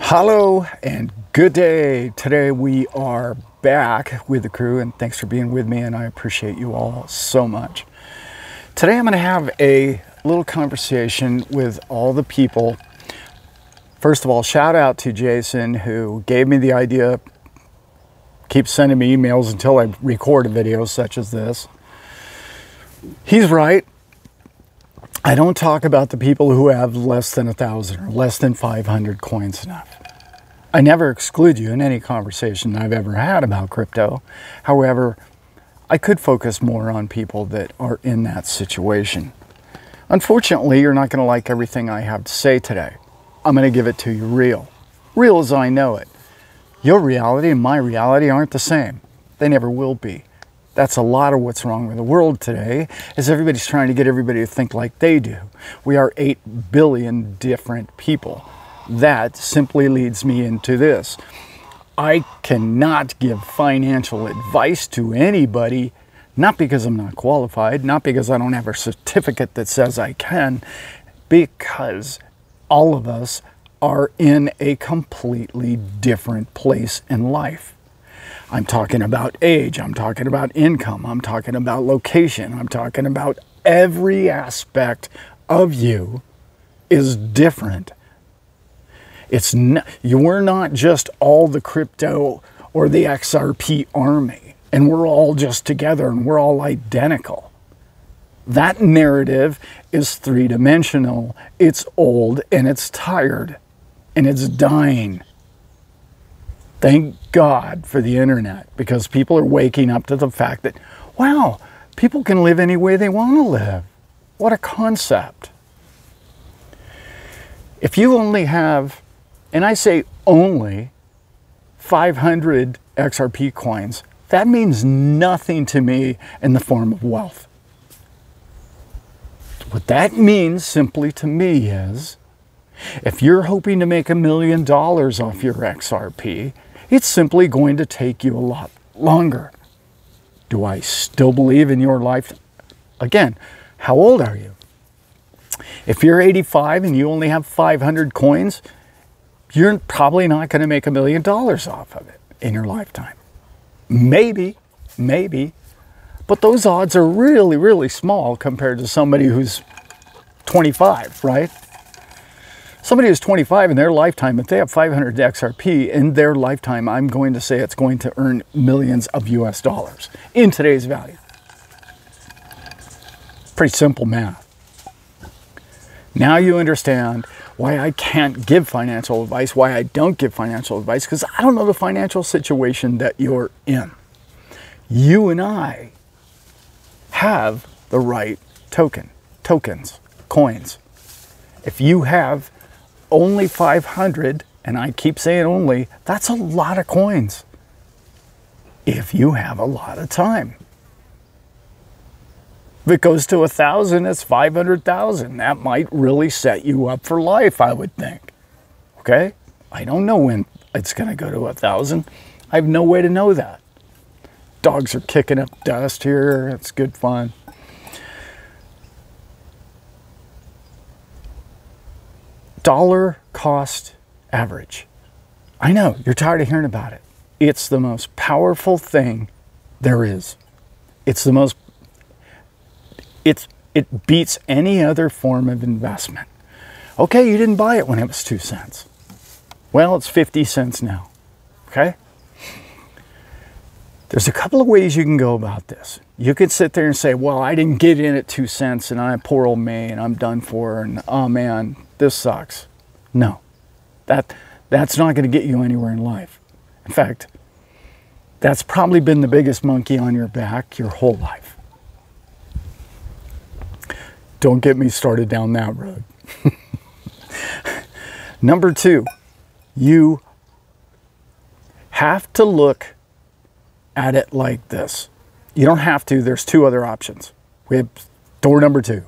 Hello and good day. Today we are back with the crew, and thanks for being with me, and I appreciate you all so much. Today I'm going to have a little conversation with all the people. First of all, shout out to Jason, who gave me the idea. Keeps sending me emails until I record a video such as this. He's right. I don't talk about the people who have less than 1,000 or less than 500 coins enough. I never exclude you in any conversation I've ever had about crypto. However, I could focus more on people that are in that situation. Unfortunately, you're not going to like everything I have to say today. I'm going to give it to you real. Real as I know it. Your reality and my reality aren't the same. They never will be. That's a lot of what's wrong with the world today, is everybody's trying to get everybody to think like they do. We are 8 billion different people. That simply leads me into this. I cannot give financial advice to anybody, not because I'm not qualified, not because I don't have a certificate that says I can, because all of us are in a completely different place in life. I'm talking about age, I'm talking about income, I'm talking about location, I'm talking about every aspect of you is different. It's not, we're not just all the crypto or the XRP army, and we're all just together and we're all identical. That narrative is three-dimensional, it's old, and it's tired, and it's dying. Thank God for the internet, because people are waking up to the fact that, wow, people can live any way they want to live. What a concept. If you only have, and I say only, 500 XRP coins, that means nothing to me in the form of wealth. What that means simply to me is, if you're hoping to make $1 million off your XRP, it's simply going to take you a lot longer. Do I still believe in your life? Again, how old are you? If you're 85 and you only have 500 coins, you're probably not going to make $1 million off of it in your lifetime. Maybe, but those odds are really, really small compared to somebody who's 25, right? Somebody who's 25 in their lifetime, if they have 500 XRP in their lifetime, I'm going to say it's going to earn millions of US dollars in today's value. Pretty simple math. Now you understand why I can't give financial advice, why I don't give financial advice, because I don't know the financial situation that you're in. You and I have the right tokens, coins. If you have only 500, and I keep saying only, that's a lot of coins if you have a lot of time. If it goes to 1,000, it's 500,000. That might really set you up for life, I would think. Okay? I don't know when it's going to go to 1,000. I have no way to know that. Dogs are kicking up dust here. It's good fun. Dollar cost average. I know, you're tired of hearing about it. It's the most powerful thing there is. It's the most, it beats any other form of investment. Okay, you didn't buy it when it was 2 cents. Well, it's 50 cents now, okay? There's a couple of ways you can go about this. You could sit there and say, well, I didn't get in at 2 cents and I'm poor old me and I'm done for and oh man, this sucks. No, that's not going to get you anywhere in life. In fact, that's probably been the biggest monkey on your back your whole life. Don't get me started down that road. Number 2, you have to look at it like this. You don't have to. There's 2 other options. We have door number 2.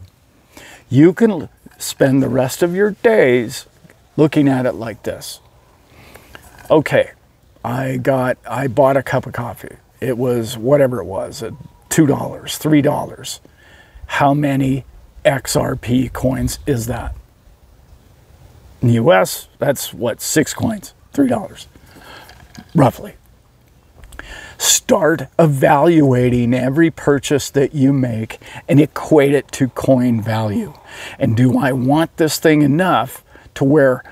You can spend the rest of your days looking at it like this. Okay, I bought a cup of coffee. It was whatever it was, $2, $3. How many XRP coins is that? In the US, that's what, 6 coins, $3, roughly. Start evaluating every purchase that you make and equate it to coin value. And do I want this thing enough to where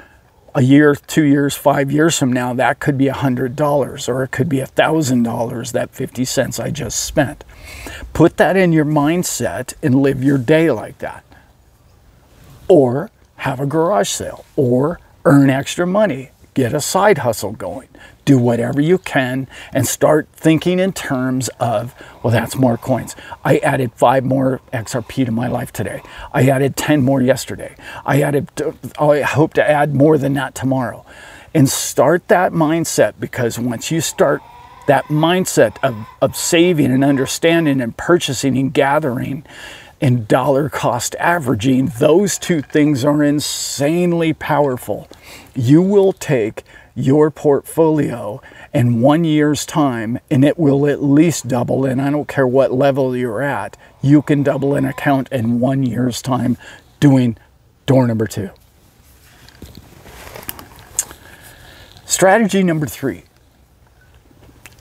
a year, 2 years, 5 years from now, that could be $100, or it could be $1,000, that 50 cents I just spent. Put that in your mindset and live your day like that. Or have a garage sale, or earn extra money, get a side hustle going. Do whatever you can and start thinking in terms of, well, that's more coins. I added 5 more XRP to my life today. I added 10 more yesterday. I hope to add more than that tomorrow. And start that mindset, because once you start that mindset of saving and understanding and purchasing and gathering and dollar cost averaging, those two things are insanely powerful. You will take your portfolio in 1 year's time and it will at least double. And I don't care what level you're at, you can double an account in 1 year's time doing door number 2. Strategy number 3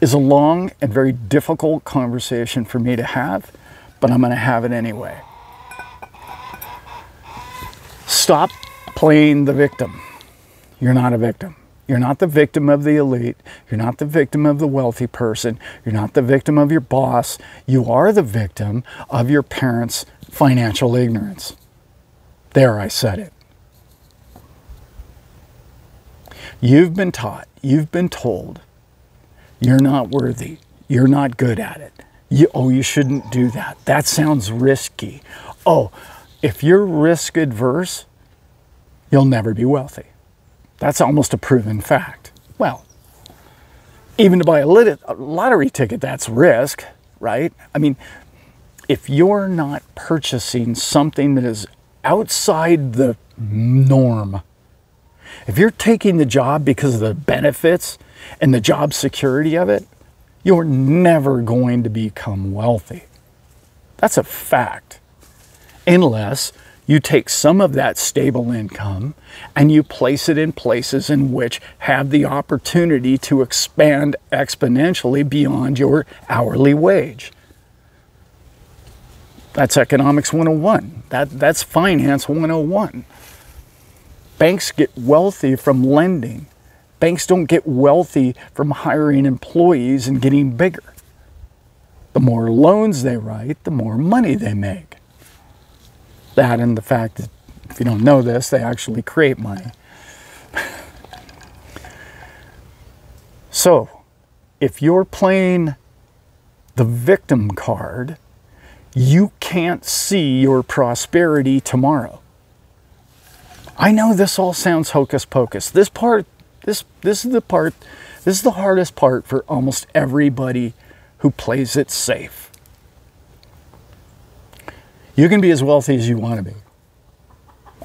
is a long and very difficult conversation for me to have, but I'm going to have it anyway. Stop playing the victim. You're not a victim. You're not the victim of the elite. You're not the victim of the wealthy person. You're not the victim of your boss. You are the victim of your parents' financial ignorance. There, I said it. You've been taught, you've been told, you're not worthy. You're not good at it. You shouldn't do that. That sounds risky. Oh, if you're risk adverse, you'll never be wealthy. That's almost a proven fact. Well, even to buy a lottery ticket, that's risk, right? I mean, if you're not purchasing something that is outside the norm, if you're taking the job because of the benefits and the job security of it, you're never going to become wealthy. That's a fact. Unless you take some of that stable income and you place it in places in which have the opportunity to expand exponentially beyond your hourly wage. That's economics 101. That's finance 101. Banks get wealthy from lending. Banks don't get wealthy from hiring employees and getting bigger. The more loans they write, the more money they make. That and the fact that, if you don't know this, they actually create money. So, if you're playing the victim card, you can't see your prosperity tomorrow. I know this all sounds hocus pocus. This is the hardest part for almost everybody who plays it safe. You can be as wealthy as you want to be.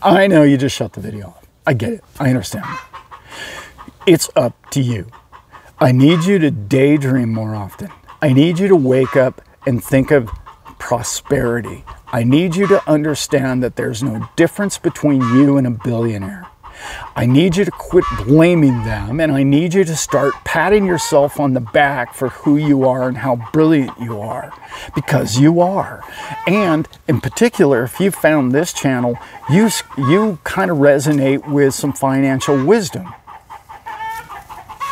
I know you just shut the video off. I get it. I understand. It's up to you. I need you to daydream more often. I need you to wake up and think of prosperity. I need you to understand that there's no difference between you and a billionaire. I need you to quit blaming them, and I need you to start patting yourself on the back for who you are and how brilliant you are, because you are. And in particular, if you found this channel, you kind of resonate with some financial wisdom.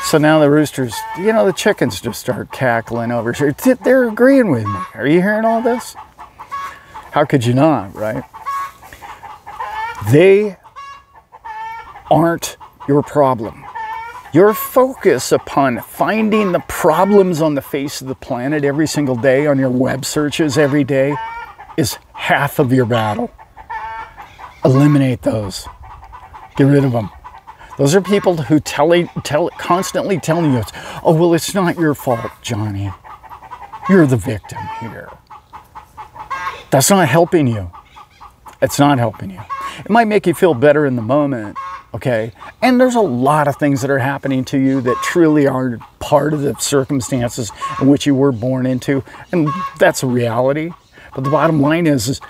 So now the roosters, the chickens just start cackling over here. They're agreeing with me. Are you hearing all this? How could you not, right? They aren't your problem. Your focus upon finding the problems on the face of the planet every single day on your web searches every day is half of your battle. Eliminate those. Get rid of them. Those are people who constantly telling you, oh, well, it's not your fault, Johnny. You're the victim here. That's not helping you. It's not helping you. It might make you feel better in the moment, okay? And there's a lot of things that are happening to you that truly are part of the circumstances in which you were born into, and that's a reality. But the bottom line is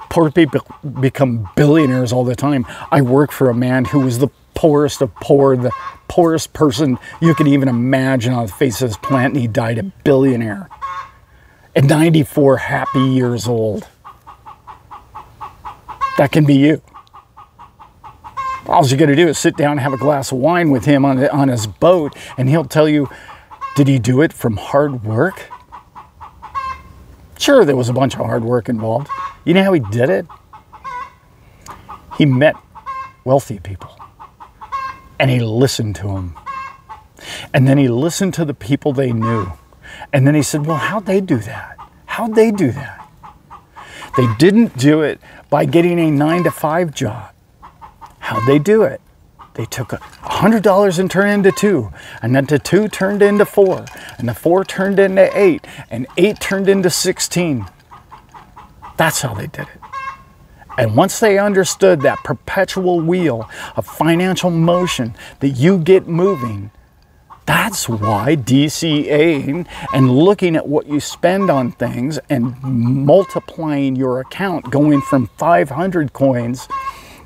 poor people become billionaires all the time. I work for a man who was the poorest of poor, the poorest person you could even imagine on the face of this planet, and he died a billionaire at 94 happy years old. That can be you. All you got to do is sit down and have a glass of wine with him on his boat, and he'll tell you, did he do it from hard work? Sure, there was a bunch of hard work involved. You know how he did it? He met wealthy people, and he listened to them. And then he listened to the people they knew. And then he said, well, how'd they do that? How'd they do that? They didn't do it by getting a 9-to-5 job. How'd they do it? They took $100 and turned into 2, and then the 2 turned into 4, and the 4 turned into 8, and 8 turned into 16. That's how they did it. And once they understood that perpetual wheel of financial motion that you get moving, that's why DCAing and looking at what you spend on things and multiplying your account, going from 500 coins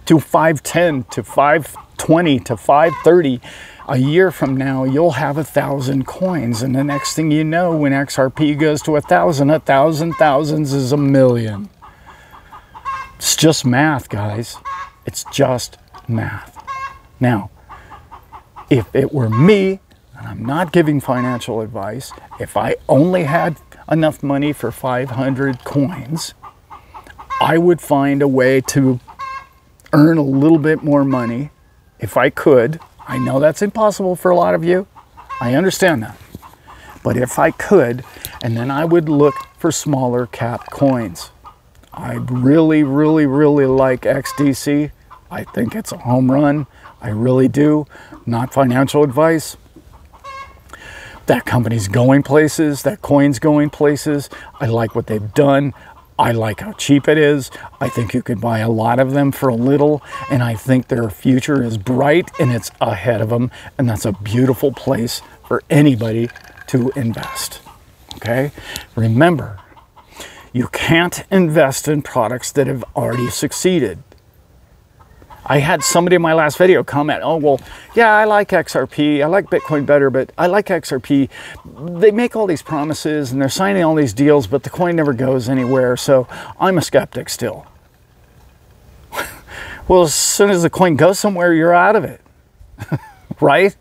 to 510 to 520 to 530, a year from now you'll have 1,000 coins, and the next thing you know, when XRP goes to 1,000, 1,000 thousands is 1,000,000. It's just math, guys. It's just math. Now, if it were me, and I'm not giving financial advice, if I only had enough money for 500 coins, I would find a way to earn a little bit more money if I could. I know that's impossible for a lot of you. I understand that. But if I could, and then I would look for smaller cap coins. I really, really, really like XDC. I think it's a home run. I really do. Not financial advice. That company's going places. That coin's going places. I like what they've done. I like how cheap it is. I think you could buy a lot of them for a little, and I think their future is bright and it's ahead of them, and that's a beautiful place for anybody to invest. Okay? Remember, you can't invest in products that have already succeeded. I had somebody in my last video comment, oh, well, yeah, I like XRP. I like Bitcoin better, but I like XRP. They make all these promises and they're signing all these deals, but the coin never goes anywhere, so I'm a skeptic still. Well, as soon as the coin goes somewhere, you're out of it, right?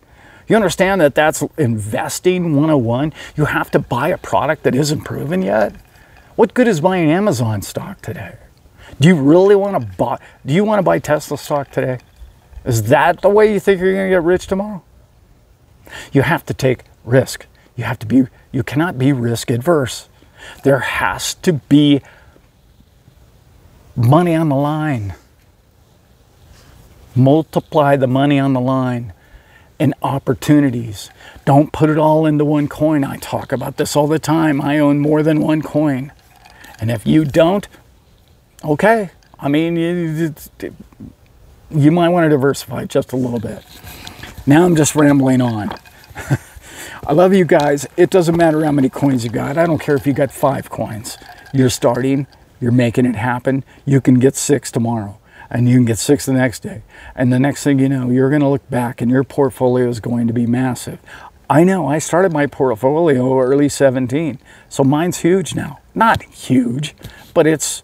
You understand that that's investing 101? You have to buy a product that isn't proven yet? What good is buying Amazon stock today? Do you really want to buy? Do you want to buy Tesla stock today? Is that the way you think you're going to get rich tomorrow? You have to take risk. You cannot be risk adverse. There has to be money on the line. Multiply the money on the line and opportunities. Don't put it all into one coin. I talk about this all the time. I own more than one coin. And if you don't, okay, I mean, you might want to diversify just a little bit. Now I'm just rambling on. I love you guys. It doesn't matter how many coins you got. I don't care if you got 5 coins. You're starting, you're making it happen. You can get 6 tomorrow, and you can get 6 the next day. And the next thing you know, you're going to look back and your portfolio is going to be massive. I know, I started my portfolio early 17, so mine's huge now. Not huge, but it's,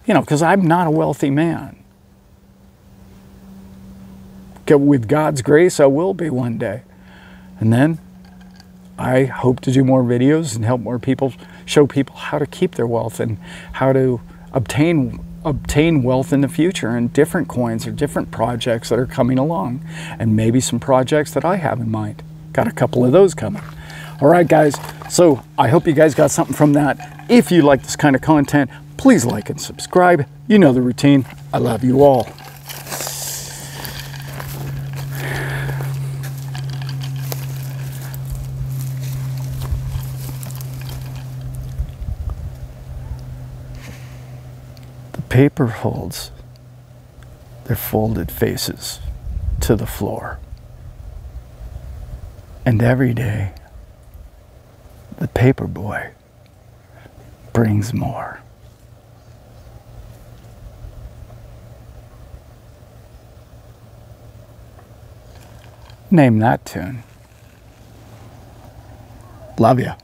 you know, because I'm not a wealthy man. With God's grace, I will be one day. And then I hope to do more videos and help more people, show people how to keep their wealth and how to obtain wealth in the future, and different coins or different projects that are coming along, and maybe some projects that I have in mind. Got a couple of those coming. All right, guys. So I hope you guys got something from that. If you like this kind of content, please like and subscribe. You know the routine. I love you all. The paper holds their folded faces. to the floor. And every day, the paper boy brings more. Name that tune. Love ya.